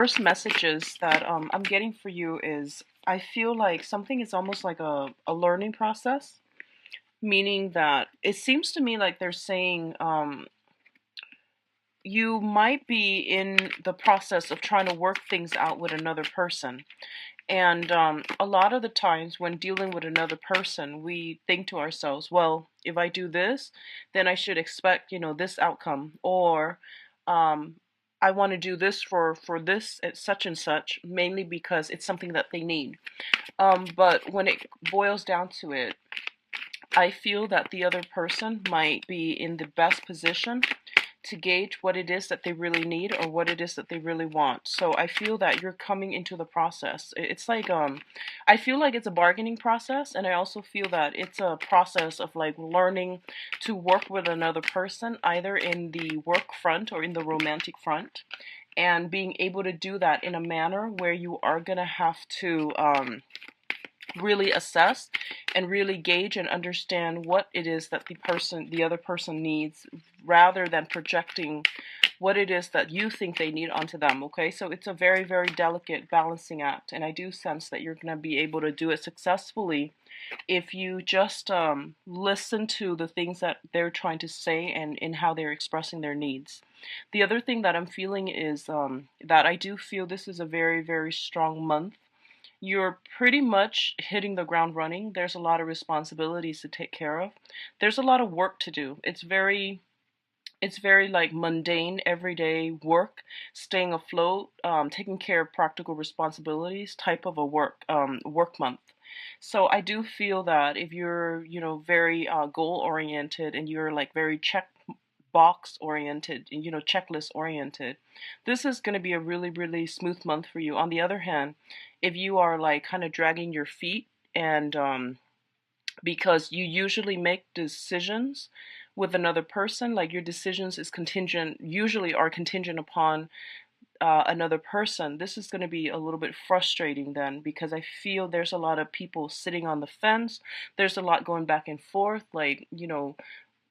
First messages that I'm getting for you is I feel like something is almost like a learning process, meaning that it seems to me like they're saying you might be in the process of trying to work things out with another person. And a lot of the times when dealing with another person, we think to ourselves, well, if I do this, then I should expect, this outcome. Or um, I want to do this for this at such and such, mainly because it's something that they need. But when it boils down to it, I feel that the other person might be in the best position to gauge what it is that they really need or what it is that they really want. So I feel that you're coming into the process. It's like I feel like it's a bargaining process, and I also feel that it's a process of like learning to work with another person either in the work front or in the romantic front, and being able to do that in a manner where you are going to have to really assess and really gauge and understand what it is that the other person needs, rather than projecting what it is that you think they need onto them. Okay, so it's a very, very delicate balancing act, and I do sense that you're going to be able to do it successfully if you just listen to the things that they're trying to say and in how they're expressing their needs. The other thing that I'm feeling is that I do feel this is a very, very strong month. You're pretty much hitting the ground running. There's a lot of responsibilities to take care of. There's a lot of work to do. It's very like mundane, everyday work, staying afloat, taking care of practical responsibilities type of a work month. So I do feel that if you're, very goal oriented, and you're like very check box oriented, checklist oriented, this is going to be a really, really smooth month for you. On the other hand, if you are like kind of dragging your feet, and because you usually make decisions with another person, like your decisions is contingent, usually are contingent upon another person, this is going to be a little bit frustrating then, because I feel there's a lot of people sitting on the fence. There's a lot going back and forth, like,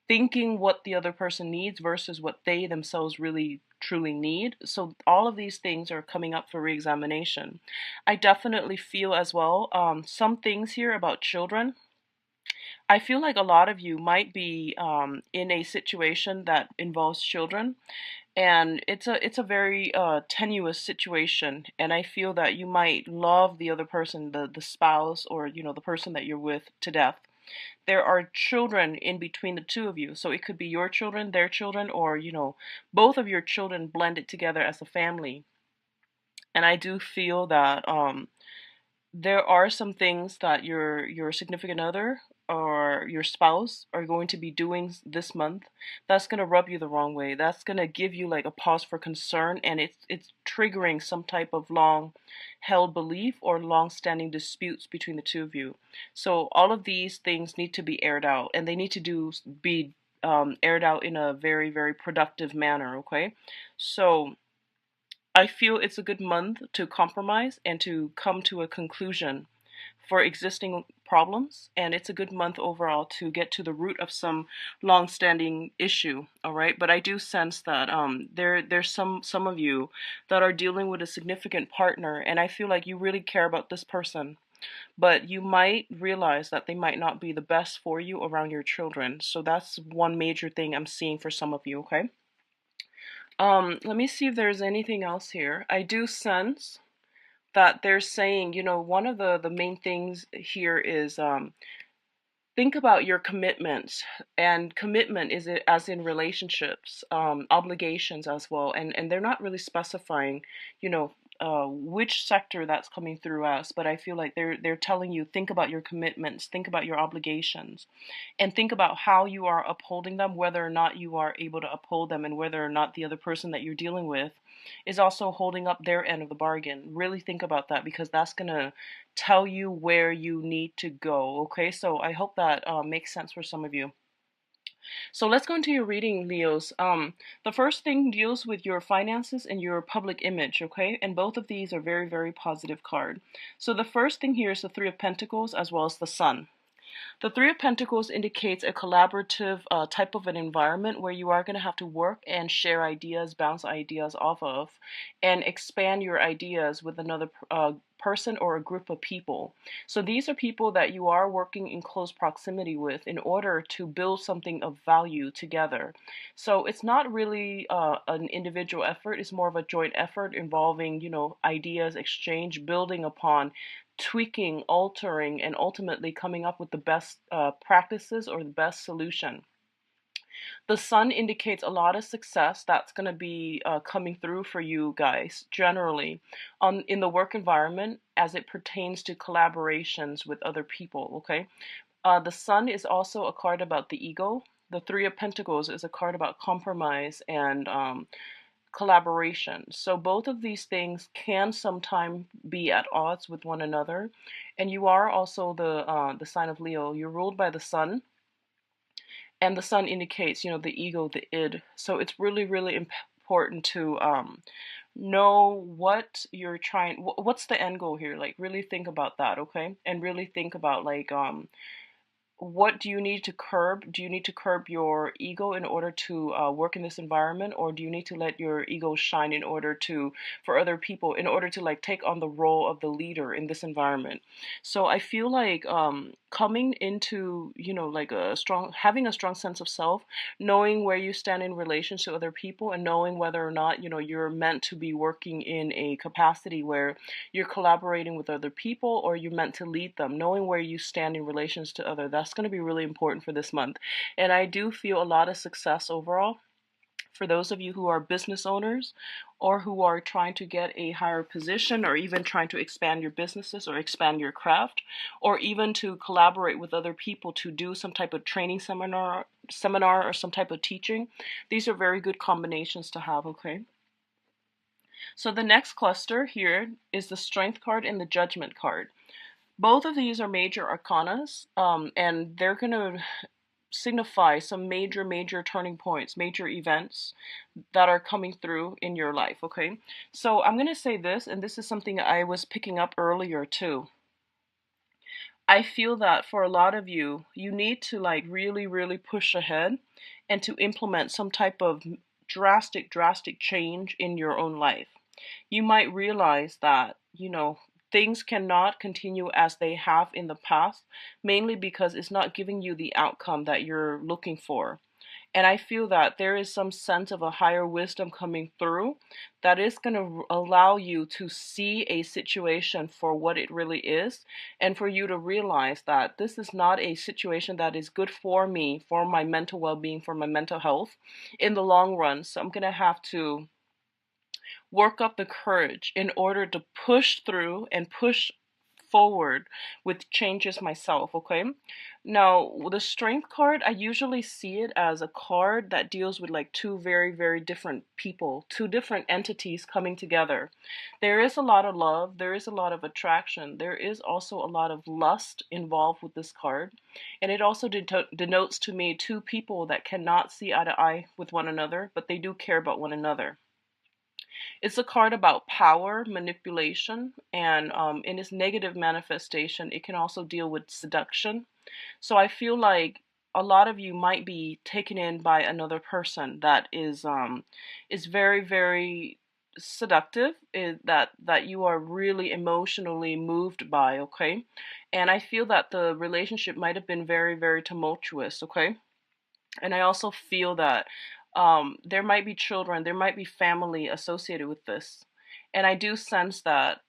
thinking what the other person needs versus what they themselves really truly need. So all of these things are coming up for reexamination. I definitely feel as well some things here about children. I feel like a lot of you might be in a situation that involves children, and it's a very tenuous situation. And I feel that you might love the other person, the spouse, or the person that you're with, to death. There are children in between the two of you, so it could be your children, their children, or both of your children blended together as a family. And I do feel that there are some things that your significant other or your spouse are going to be doing this month that's going to rub you the wrong way. That's going to give you like a pause for concern, and it's triggering some type of long held belief or long standing disputes between the two of you. So all of these things need to be aired out, and they need to be aired out in a very, very productive manner. Okay, so I feel it's a good month to compromise and to come to a conclusion for existing problems, and it's a good month overall to get to the root of some long-standing issue. All right, but I do sense that there's some of you that are dealing with a significant partner, and I feel like you really care about this person, but you might realize that they might not be the best for you around your children. So that's one major thing I'm seeing for some of you. Okay. Let me see if there's anything else here. I do sense that they're saying, one of the main things here is think about your commitments. And commitment is it as in relationships, obligations as well. And they're not really specifying, which sector that's coming through as, but I feel like they're telling you, think about your commitments, think about your obligations, and think about how you are upholding them, whether or not you are able to uphold them, and whether or not the other person that you're dealing with is also holding up their end of the bargain. Really think about that, because that's going to tell you where you need to go. Okay, so I hope that makes sense for some of you. So let's go into your reading, Leos. The first thing deals with your finances and your public image, okay? And both of these are very, very positive card. So the first thing here is the Three of Pentacles as well as the Sun. The Three of Pentacles indicates a collaborative type of an environment where you are going to have to work and share ideas, bounce ideas off of, and expand your ideas with another person or a group of people. So these are people that you are working in close proximity with in order to build something of value together. So it's not really an individual effort, it's more of a joint effort involving, ideas exchange, building upon, tweaking, altering, and ultimately coming up with the best practices or the best solution. The sun indicates a lot of success that's going to be coming through for you guys generally in the work environment as it pertains to collaborations with other people. Okay, the sun is also a card about the ego. The Three of Pentacles is a card about compromise and collaboration. So both of these things can sometimes be at odds with one another. And you are also the sign of Leo. You're ruled by the sun, and the sun indicates, the ego, the id. So it's really, really important to know what you're trying. What's the end goal here? Like really think about that, okay? And really think about like what do you need to curb? Do you need to curb your ego in order to work in this environment, or do you need to let your ego shine in order to, for other people, in order to like take on the role of the leader in this environment? So I feel like coming into, like having a strong sense of self, knowing where you stand in relation to other people, and knowing whether or not, you're meant to be working in a capacity where you're collaborating with other people or you're meant to lead them, knowing where you stand in relations to other, that's going to be really important for this month. And I do feel a lot of success overall for those of you who are business owners or who are trying to get a higher position, or even trying to expand your businesses or expand your craft, or even to collaborate with other people to do some type of training seminar or some type of teaching. These are very good combinations to have, okay? So the next cluster here is the Strength card and the Judgment card. Both of these are major arcanas, and they're going to signify some major turning points, major events that are coming through in your life, okay? So I'm going to say this, and this is something I was picking up earlier too. I feel that for a lot of you, you need to like really push ahead and to implement some type of drastic change in your own life. You might realize that, things cannot continue as they have in the past, mainly because it's not giving you the outcome that you're looking for. And I feel that there is some sense of a higher wisdom coming through that is going to allow you to see a situation for what it really is, and for you to realize that this is not a situation that is good for me, for my mental well being, for my mental health in the long run. So I'm going to have to work up the courage in order to push through and push forward with changes myself, okay? Now, with the Strength card, I usually see it as a card that deals with like two very different people, two different entities coming together. There is a lot of love, there is a lot of attraction, there is also a lot of lust involved with this card. And it also denotes to me two people that cannot see eye to eye with one another, but they do care about one another. It's a card about power, manipulation, and in its negative manifestation, it can also deal with seduction. So I feel like a lot of you might be taken in by another person that is very seductive, that you are really emotionally moved by, okay? And I feel that the relationship might have been very tumultuous, okay? And I also feel that there might be children, there might be family associated with this. And I do sense that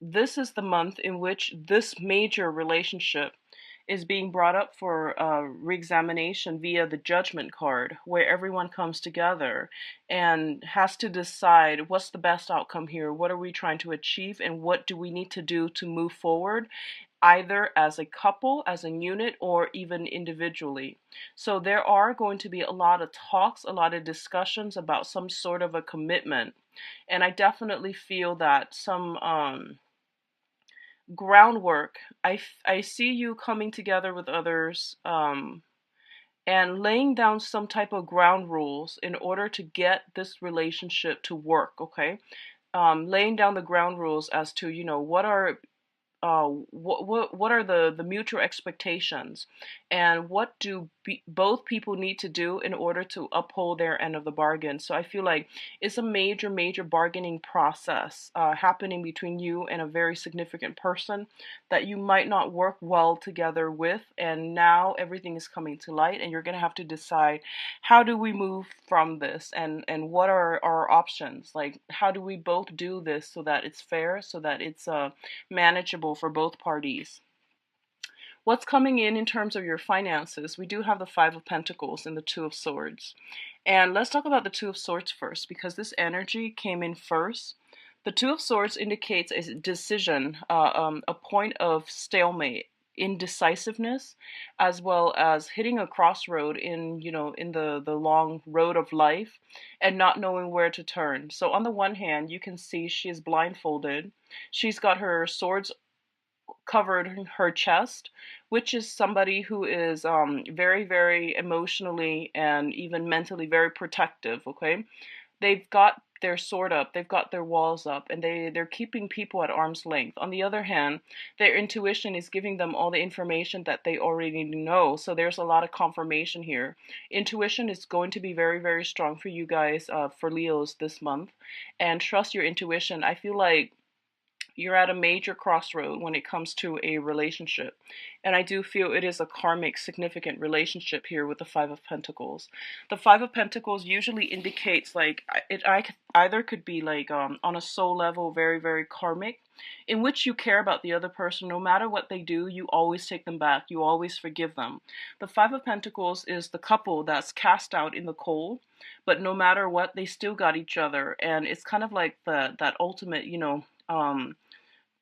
this is the month in which this major relationship is being brought up for reexamination via the Judgment card, where everyone comes together and has to decide what's the best outcome here, what are we trying to achieve, and what do we need to do to move forward, either as a couple, as a unit, or even individually. So there are going to be a lot of talks, a lot of discussions about some sort of a commitment. And I definitely feel that some groundwork, I see you coming together with others, and laying down some type of ground rules in order to get this relationship to work, okay? Laying down the ground rules as to, what are what are the mutual expectations, and what do both people need to do in order to uphold their end of the bargain. So I feel like it's a major bargaining process happening between you and a very significant person that you might not work well together with, and now everything is coming to light, and you're going to have to decide, how do we move from this, and what are our options? Like, how do we both do this so that it's fair, so that it's manageable for both parties? What's coming in terms of your finances? We do have the Five of Pentacles and the Two of Swords. And let's talk about the Two of Swords first, because this energy came in first. The Two of Swords indicates a decision, a point of stalemate, indecisiveness, as well as hitting a crossroad in, in the long road of life, and not knowing where to turn. So on the one hand, you can see she is blindfolded. She's got her swords covered her chest, which is somebody who is very emotionally and even mentally very protective. Okay, they've got their sword up, they've got their walls up, and they're keeping people at arm's length. On the other hand, their intuition is giving them all the information that they already know. So there's a lot of confirmation here. Intuition is going to be very strong for you guys, for Leos this month, and trust your intuition. I feel like you're at a major crossroad when it comes to a relationship. And I do feel it is a karmic, significant relationship here with the Five of Pentacles. The Five of Pentacles usually indicates like either could be like on a soul level, very karmic, in which you care about the other person. No matter what they do, you always take them back. You always forgive them. The Five of Pentacles is the couple that's cast out in the cold, but no matter what, they still got each other. And it's kind of like that ultimate,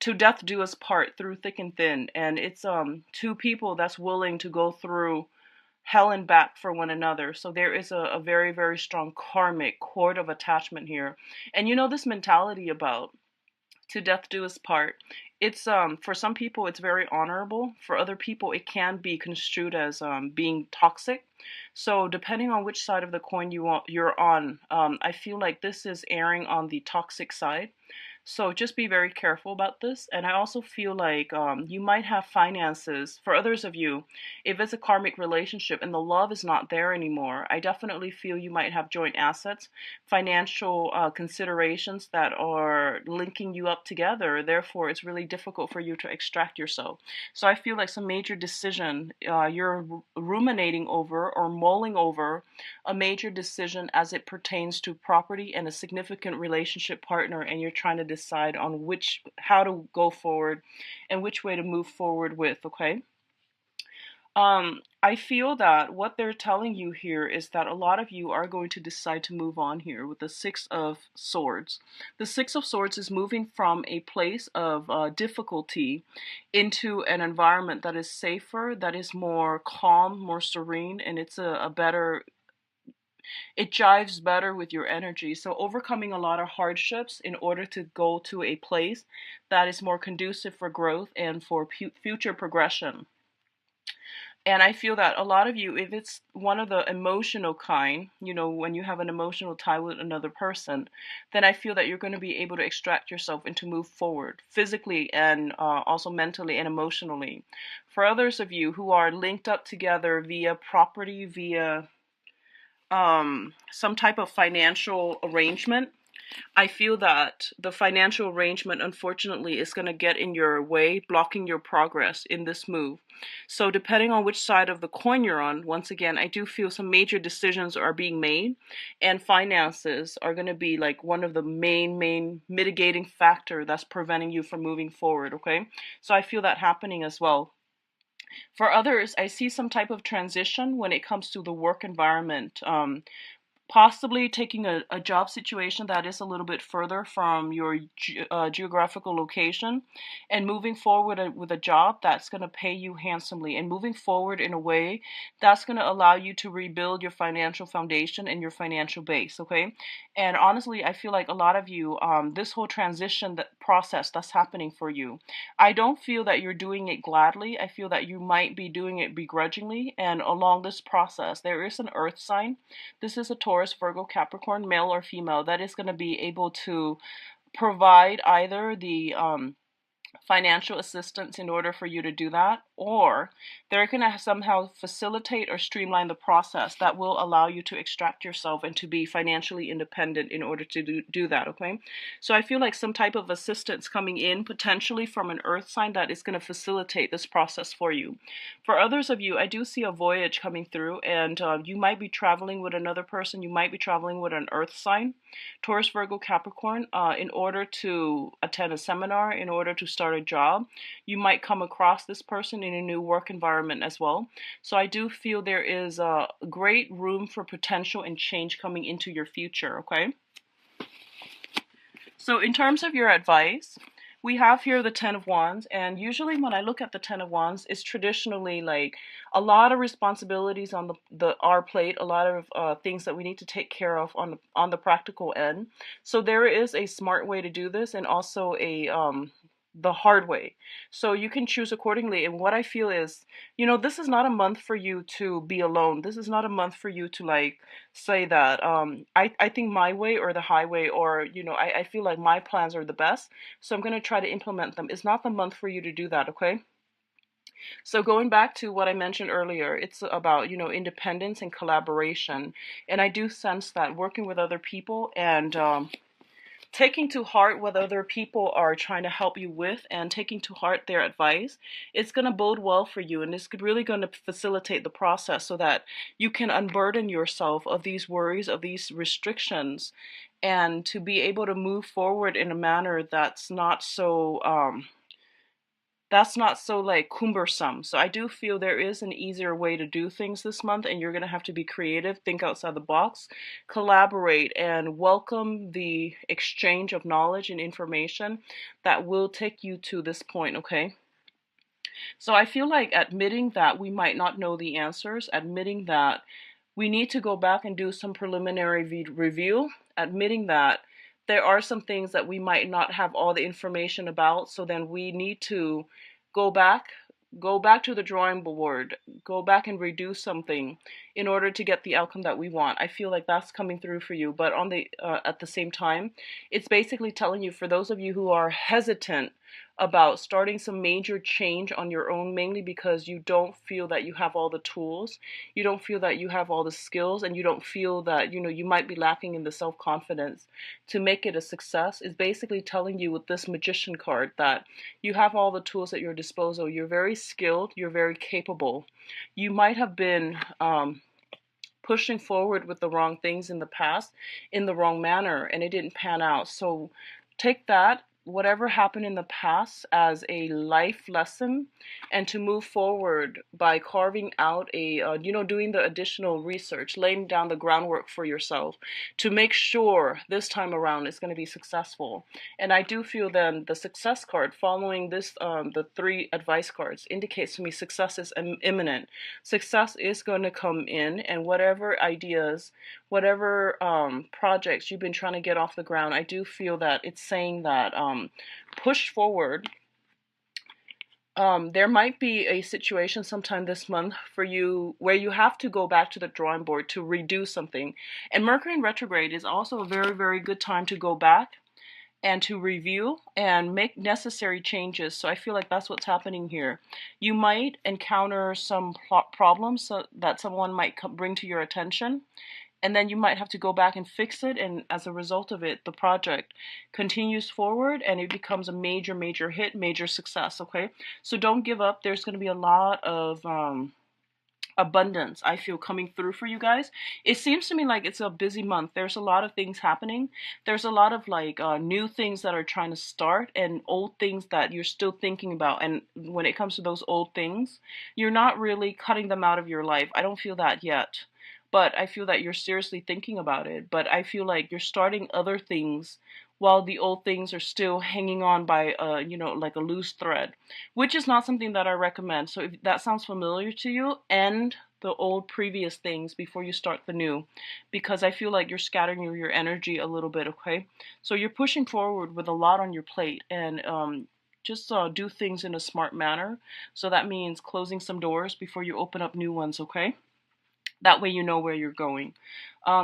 to death do us part through thick and thin. And it's two people that's willing to go through hell and back for one another. So there is a very strong karmic cord of attachment here. And this mentality about to death do us part, it's for some people it's very honorable. For other people it can be construed as being toxic. So depending on which side of the coin you're on, I feel like this is erring on the toxic side. So just be very careful about this. And I also feel like you might have finances. For others of you, if it's a karmic relationship and the love is not there anymore, I definitely feel you might have joint assets, financial considerations that are linking you up together. Therefore, it's really difficult for you to extract yourself. So I feel like some major decision you're ruminating over or mulling over, a major decision as it pertains to property and a significant relationship partner, and you're trying to decide on how to go forward and which way to move forward with. Okay, I feel that what they're telling you here is that a lot of you are going to decide to move on here with the Six of Swords. The Six of Swords is moving from a place of difficulty into an environment that is safer, that is more calm, more serene, and it's it jives better with your energy. So overcoming a lot of hardships in order to go to a place that is more conducive for growth and for future progression. And I feel that a lot of you, if it's one of the emotional kind, when you have an emotional tie with another person, then I feel that you're going to be able to extract yourself and to move forward physically and also mentally and emotionally. For others of you who are linked up together via property, via some type of financial arrangement, I feel that the financial arrangement, unfortunately, is going to get in your way, blocking your progress in this move. So depending on which side of the coin you're on, once again, I do feel some major decisions are being made, and finances are going to be like one of the main mitigating factor that's preventing you from moving forward. Okay, so I feel that happening as well. For others, I see some type of transition when it comes to the work environment. Possibly taking a job situation that is a little bit further from your geographical location, and moving forward with a job that's going to pay you handsomely, and moving forward in a way that's going to allow you to rebuild your financial foundation and your financial base. Okay, and honestly, I feel like a lot of you, this whole transition process that's happening for you, I don't feel that you're doing it gladly. I feel that you might be doing it begrudgingly, and along this process there is an earth sign. This is a Taurus, Virgo, Capricorn, male or female, that is going to be able to provide either the financial assistance in order for you to do that, or they're going to somehow facilitate or streamline the process that will allow you to extract yourself and to be financially independent in order to do that, okay? So I feel like some type of assistance coming in potentially from an earth sign that is going to facilitate this process for you. For others of you, I do see a voyage coming through, and you might be traveling with another person. You might be traveling with an earth sign, Taurus, Virgo, Capricorn, in order to attend a seminar, in order to start a job. You might come across this person in a new work environment as well. So I do feel there is a great room for potential and change coming into your future, okay? So in terms of your advice, we have here the Ten of Wands, and usually when I look at the Ten of Wands, it's traditionally like a lot of responsibilities on our plate, a lot of things that we need to take care of on the practical end. So there is a smart way to do this, and also a the hard way. So you can choose accordingly. And what I feel is, this is not a month for you to be alone. This is not a month for you to like say that I think my way or the highway, or I feel like my plans are the best, so I'm going to try to implement them. It's not the month for you to do that, okay? So going back to what I mentioned earlier, it's about independence and collaboration, and I do sense that working with other people and taking to heart what other people are trying to help you with, and taking to heart their advice, it's going to bode well for you, and it's really going to facilitate the process so that you can unburden yourself of these worries, of these restrictions, and to be able to move forward in a manner that's not so like cumbersome. So I do feel there is an easier way to do things this month, and you're going to have to be creative, think outside the box, collaborate, and welcome the exchange of knowledge and information that will take you to this point, okay? So I feel like admitting that we might not know the answers, admitting that we need to go back and do some preliminary review, admitting that there are some things that we might not have all the information about, so then we need to go back go back to the drawing board, go back and redo something in order to get the outcome that we want. I feel like that's coming through for you, but on the at the same time, it's basically telling you, for those of you who are hesitant about starting some major change on your own, mainly because you don't feel that you have all the tools, you don't feel that you have all the skills, and you don't feel that you might be lacking in the self-confidence to make it a success, is basically telling you with this Magician card that you have all the tools at your disposal. You're very skilled, you're very capable. You might have been pushing forward with the wrong things in the past in the wrong manner, and it didn't pan out. So take that, whatever happened in the past, as a life lesson, and to move forward by carving out doing the additional research, laying down the groundwork for yourself to make sure this time around it's going to be successful. And I do feel then the success card following this, the three advice cards, indicates to me success is imminent. Success is going to come in, and whatever ideas, whatever projects you've been trying to get off the ground, I do feel that it's saying that push forward. There might be a situation sometime this month for you where you have to go back to the drawing board to redo something. And Mercury in retrograde is also a very, very good time to go back and to review and make necessary changes. So I feel like that's what's happening here. You might encounter some problems that someone might bring to your attention, and then you might have to go back and fix it, and as a result of it, the project continues forward and it becomes a major, major hit, major success, okay? So don't give up. There's going to be a lot of abundance, I feel, coming through for you guys. It seems to me like it's a busy month. There's a lot of things happening. There's a lot of like new things that are trying to start, and old things that you're still thinking about. And when it comes to those old things, you're not really cutting them out of your life. I don't feel that yet, but I feel that you're seriously thinking about it. But I feel like you're starting other things while the old things are still hanging on by like a loose thread, which is not something that I recommend. So if that sounds familiar to you, end the old previous things before you start the new, because I feel like you're scattering your energy a little bit, okay? So you're pushing forward with a lot on your plate, and just do things in a smart manner. So that means closing some doors before you open up new ones, okay? That way you know where you're going.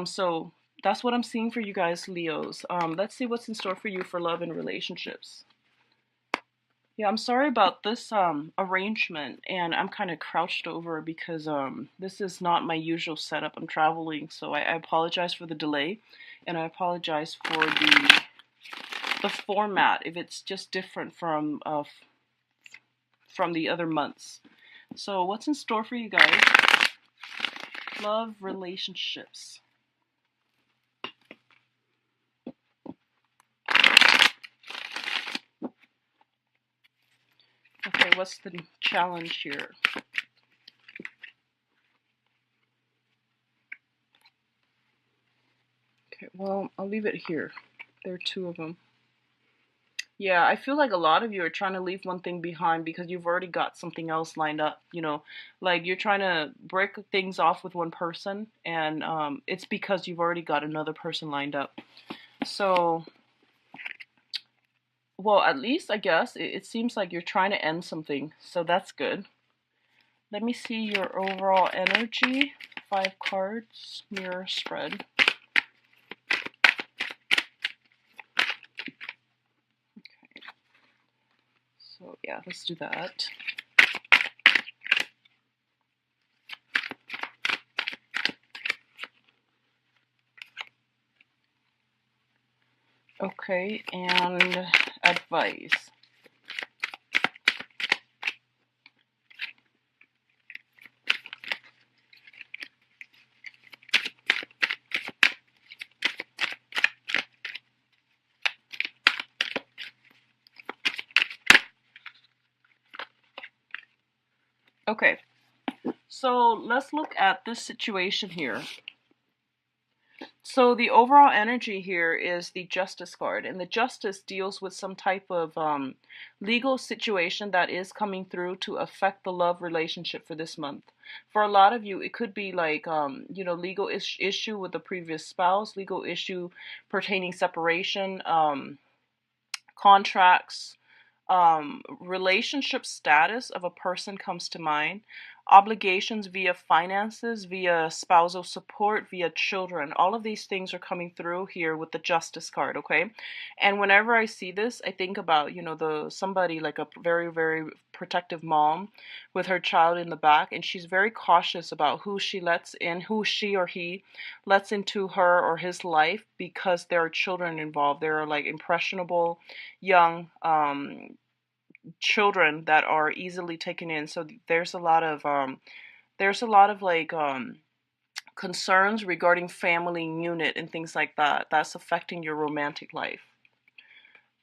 So that's what I'm seeing for you guys, Leos. Let's see what's in store for you for love and relationships. Yeah, I'm sorry about this arrangement, and I'm kind of crouched over because this is not my usual setup. I'm traveling, so I apologize for the delay, and I apologize for the format if it's just different from the other months. So what's in store for you guys? Love, relationships. Okay, what's the challenge here? Okay, well, I'll leave it here. There are two of them. Yeah, I feel like a lot of you are trying to leave one thing behind because you've already got something else lined up, like you're trying to break things off with one person, and it's because you've already got another person lined up. So, well, at least I guess it seems like you're trying to end something, so that's good. Let me see your overall energy. 5 cards, mirror spread. So yeah, let's do that. Okay, and advice. Okay, so let's look at this situation here. So the overall energy here is the Justice card, and the Justice deals with some type of legal situation that is coming through to affect the love relationship for this month. For a lot of you, it could be like legal issue with the previous spouse, legal issue pertaining separation, contracts, relationship status of a person comes to mind, obligations via finances, via spousal support, via children. All of these things are coming through here with the Justice card, okay? And whenever I see this, I think about, the somebody like a very, very protective mom with her child in the back, and she's very cautious about who she lets in, who she or he lets into her or his life, because there are children involved. There are like impressionable young children that are easily taken in. So there's a lot of like concerns regarding family unit and things like that that's affecting your romantic life.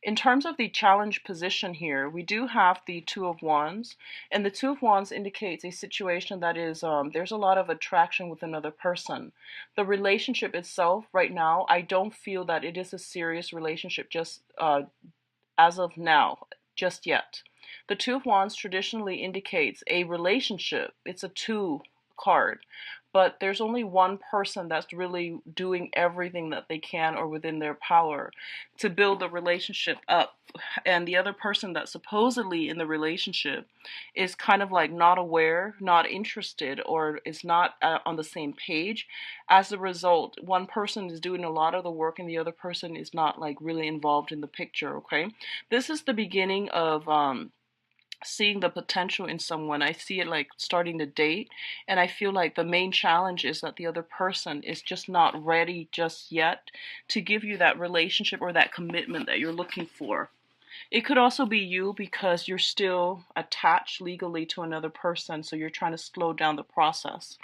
In terms of the challenge position here, we do have the Two of Wands, and the Two of Wands indicates a situation that is there's a lot of attraction with another person. The relationship itself right now, I don't feel that it is a serious relationship just as of now, just yet. The Two of Wands traditionally indicates a relationship. It's a two card, but there's only one person that's really doing everything that they can or within their power to build the relationship up. And the other person that's supposedly in the relationship is kind of like not aware, not interested, or is not on the same page. As a result, one person is doing a lot of the work and the other person is not like really involved in the picture, okay? This is the beginning of seeing the potential in someone. I see it like starting to date, and I feel like the main challenge is that the other person is just not ready just yet to give you that relationship or that commitment that you're looking for. It could also be you because you're still attached legally to another person, so you're trying to slow down the process.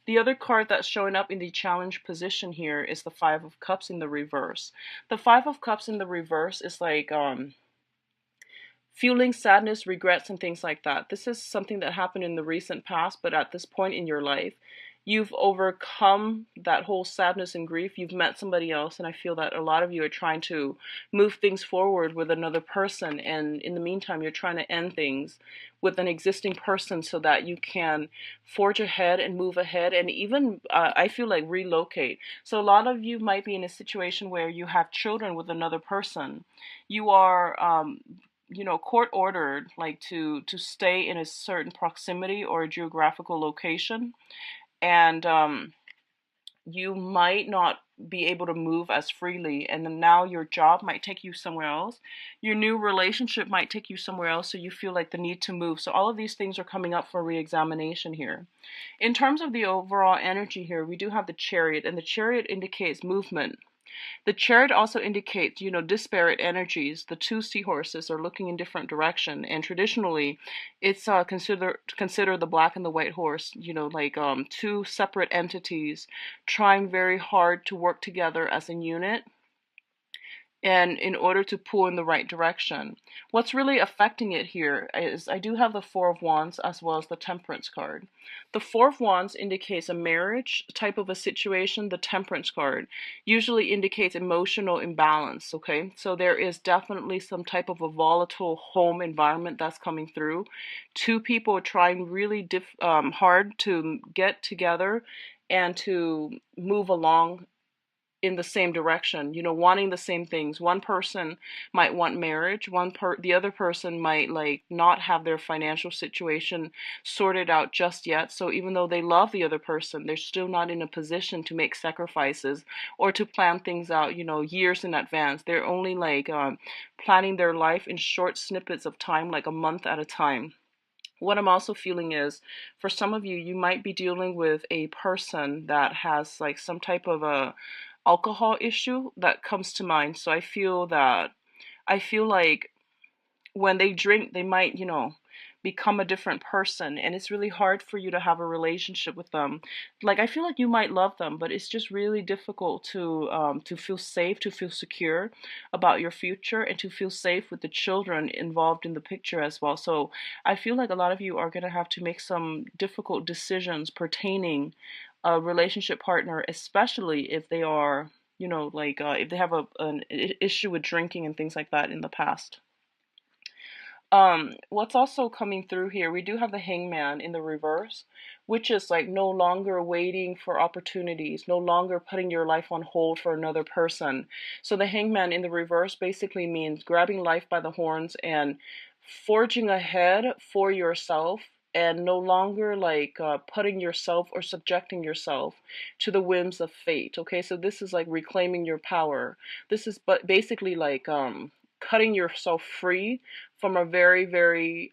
The other card that's showing up in the challenge position here is the Five of Cups in the reverse. The Five of Cups in the reverse is like feeling sadness, regrets, and things like that. This is something that happened in the recent past, but at this point in your life, you've overcome that whole sadness and grief. You've met somebody else, and I feel that a lot of you are trying to move things forward with another person, and in the meantime, you're trying to end things with an existing person so that you can forge ahead and move ahead, and even I feel like relocate. So a lot of you might be in a situation where you have children with another person. You are court ordered like to stay in a certain proximity or a geographical location, and you might not be able to move as freely, and then now your job might take you somewhere else, your new relationship might take you somewhere else, so you feel like the need to move. So all of these things are coming up for re-examination here. In terms of the overall energy here, we do have the Chariot, and the Chariot indicates movement. The chart also indicates, disparate energies. The two seahorses are looking in different direction, and traditionally, it's consider the black and the white horse, like two separate entities trying very hard to work together as a unit and in order to pull in the right direction. What's really affecting it here is I do have the Four of Wands as well as the Temperance card. The Four of Wands indicates a marriage type of a situation. The Temperance card usually indicates emotional imbalance, okay? So there is definitely some type of a volatile home environment that's coming through. Two people trying really hard to get together and to move along in the same direction, wanting the same things. One person might want marriage, the other person might like not have their financial situation sorted out just yet. So even though they love the other person, they're still not in a position to make sacrifices or to plan things out, years in advance. They're only like planning their life in short snippets of time, like a month at a time. What I'm also feeling is for some of you, you might be dealing with a person that has like some type of a alcohol issue that comes to mind. So I feel like when they drink, they might, become a different person, and it's really hard for you to have a relationship with them. Like I feel like you might love them, but it's just really difficult to feel safe, to feel secure about your future, and to feel safe with the children involved in the picture as well. So I feel like a lot of you are going to have to make some difficult decisions pertaining a relationship partner, especially if they are, like if they have an issue with drinking and things like that in the past. What's also coming through here, we do have the Hangman in the reverse, which is like no longer waiting for opportunities, no longer putting your life on hold for another person. So the Hangman in the reverse basically means grabbing life by the horns and forging ahead for yourself, and no longer like putting yourself or subjecting yourself to the whims of fate. Okay, so this is like reclaiming your power. This is but basically like cutting yourself free from a very, very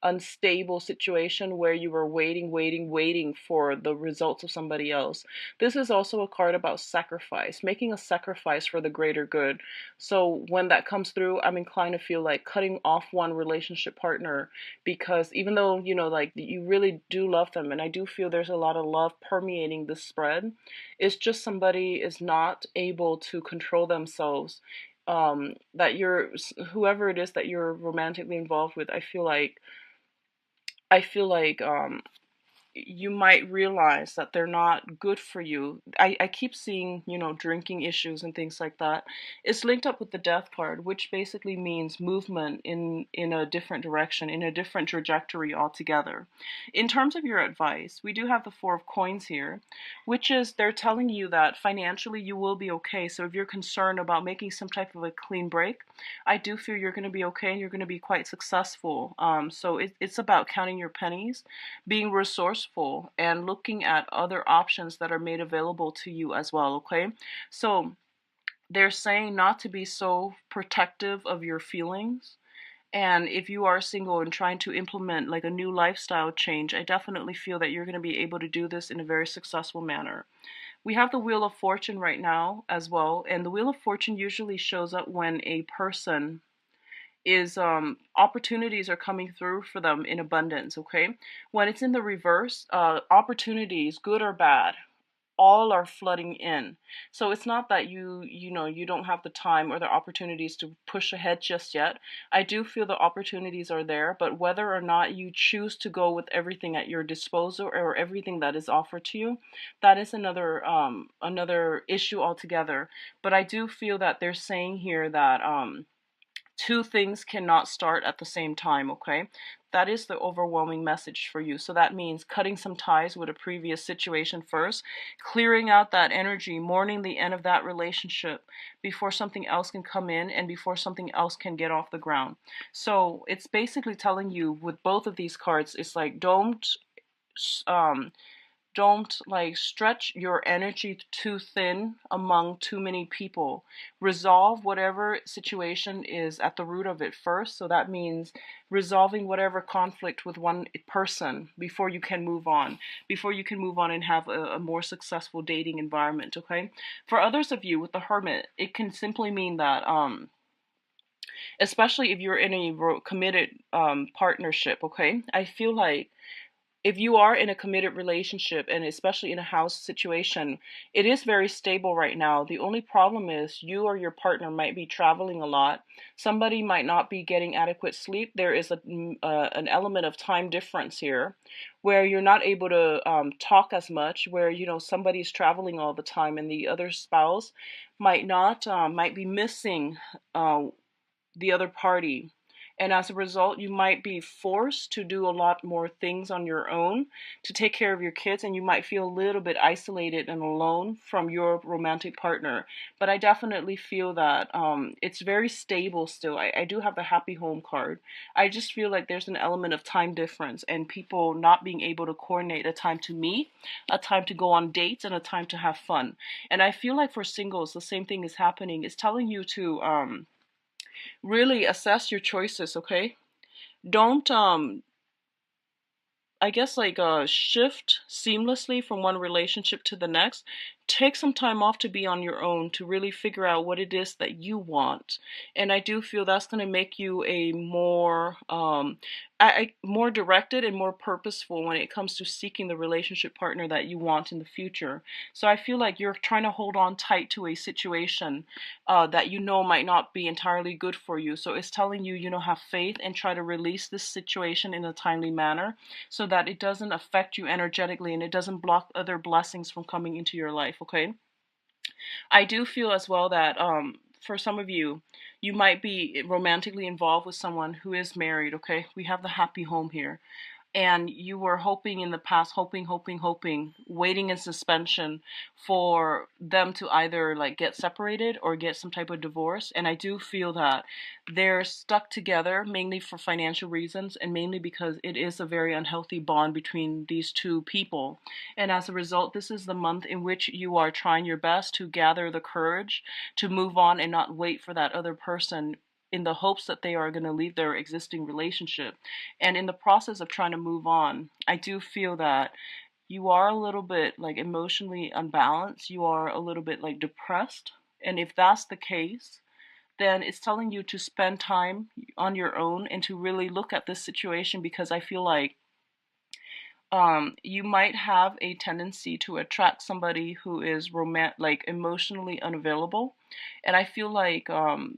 unstable situation where you were waiting for the results of somebody else. This is also a card about sacrifice, making a sacrifice for the greater good. So when that comes through, I'm inclined to feel like cutting off one relationship partner, because even though, like you really do love them, and I do feel there's a lot of love permeating this spread, it's just somebody is not able to control themselves, that you're whoever it is that you're romantically involved with. I feel like you might realize that they're not good for you. I keep seeing, drinking issues and things like that. It's linked up with the death card, which basically means movement in a different direction, in a different trajectory altogether. In terms of your advice, we do have the Four of Coins here, which is they're telling you that financially you will be okay. So if you're concerned about making some type of a clean break, I do feel you're going to be okay and you're going to be quite successful. So it's about counting your pennies, being resourceful, and looking at other options that are made available to you as well, okay? So they're saying not to be so protective of your feelings. And if you are single and trying to implement like a new lifestyle change, I definitely feel that you're going to be able to do this in a very successful manner. We have the Wheel of Fortune right now as well, and the Wheel of Fortune usually shows up when a person is opportunities are coming through for them in abundance, okay? When it's in the reverse, opportunities, good or bad, all are flooding in. So it's not that you don't have the time or the opportunities to push ahead just yet. I do feel the opportunities are there, but whether or not you choose to go with everything at your disposal or everything that is offered to you, that is another issue altogether. But I do feel that they're saying here that two things cannot start at the same time, okay? That is the overwhelming message for you. So that means cutting some ties with a previous situation first, clearing out that energy, mourning the end of that relationship before something else can come in and before something else can get off the ground. So it's basically telling you with both of these cards, it's like don't um Don't like stretch your energy too thin among too many people. Resolve whatever situation is at the root of it first. So that means resolving whatever conflict with one person before you can move on, before you can move on and have a more successful dating environment. Okay. For others of you with the hermit, it can simply mean that, especially if you're in a committed partnership, okay, I feel like if you are in a committed relationship and especially in a house situation, it is very stable right now. The only problem is you or your partner might be traveling a lot. Somebody might not be getting adequate sleep. There is an element of time difference here where you're not able to talk as much, where, somebody's traveling all the time and the other spouse might not, might be missing uh, the other party. And as a result, you might be forced to do a lot more things on your own to take care of your kids, and you might feel a little bit isolated and alone from your romantic partner. But I definitely feel that it's very stable still. I do have the happy home card. I just feel like there's an element of time difference and people not being able to coordinate a time to meet, a time to go on dates, and a time to have fun. And I feel like for singles, the same thing is happening. It's telling you to really assess your choices, okay? Don't I guess like shift seamlessly from one relationship to the next. Take some time off to be on your own to really figure out what it is that you want. And I do feel that's going to make you a more more directed and more purposeful when it comes to seeking the relationship partner that you want in the future. So I feel like you're trying to hold on tight to a situation that you know might not be entirely good for you. So it's telling you, have faith and try to release this situation in a timely manner so that it doesn't affect you energetically and it doesn't block other blessings from coming into your life, okay? I do feel as well that for some of you, you might be romantically involved with someone who is married, okay? We have the happy home here, and you were hoping in the past, hoping, waiting in suspension for them to either like get separated or get some type of divorce. And I do feel that they're stuck together mainly for financial reasons and mainly because it is a very unhealthy bond between these two people. And as a result, this is the month in which you are trying your best to gather the courage to move on and not wait for that other person in the hopes that they are going to leave their existing relationship. And in the process of trying to move on, I do feel that you are a little bit like emotionally unbalanced. You are a little bit like depressed. And if that's the case, then it's telling you to spend time on your own and to really look at this situation because I feel like you might have a tendency to attract somebody who is like emotionally unavailable. And I feel like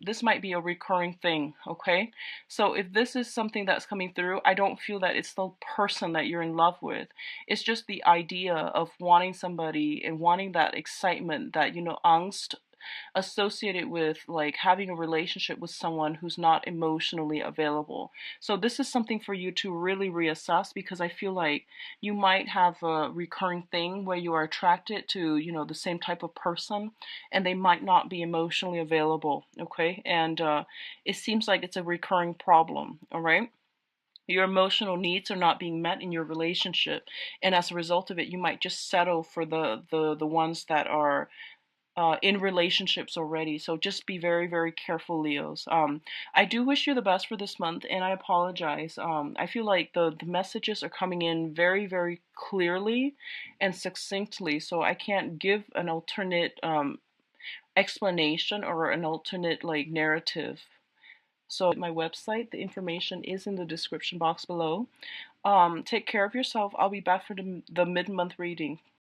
this might be a recurring thing, okay? So if this is something that's coming through, I don't feel that it's the person that you're in love with. It's just the idea of wanting somebody and wanting that excitement, that, angst associated with like having a relationship with someone who's not emotionally available. So this is something for you to really reassess because I feel like you might have a recurring thing where you are attracted to, the same type of person and they might not be emotionally available, okay? And it seems like it's a recurring problem, all right? Your emotional needs are not being met in your relationship, and as a result of it, you might just settle for the ones that are in relationships already. So just be very, very careful, Leos. I do wish you the best for this month, and I apologize. I feel like the messages are coming in very, very clearly and succinctly, so I can't give an alternate explanation or an alternate like narrative. So my website, the information is in the description box below. Take care of yourself. I'll be back for the mid-month reading.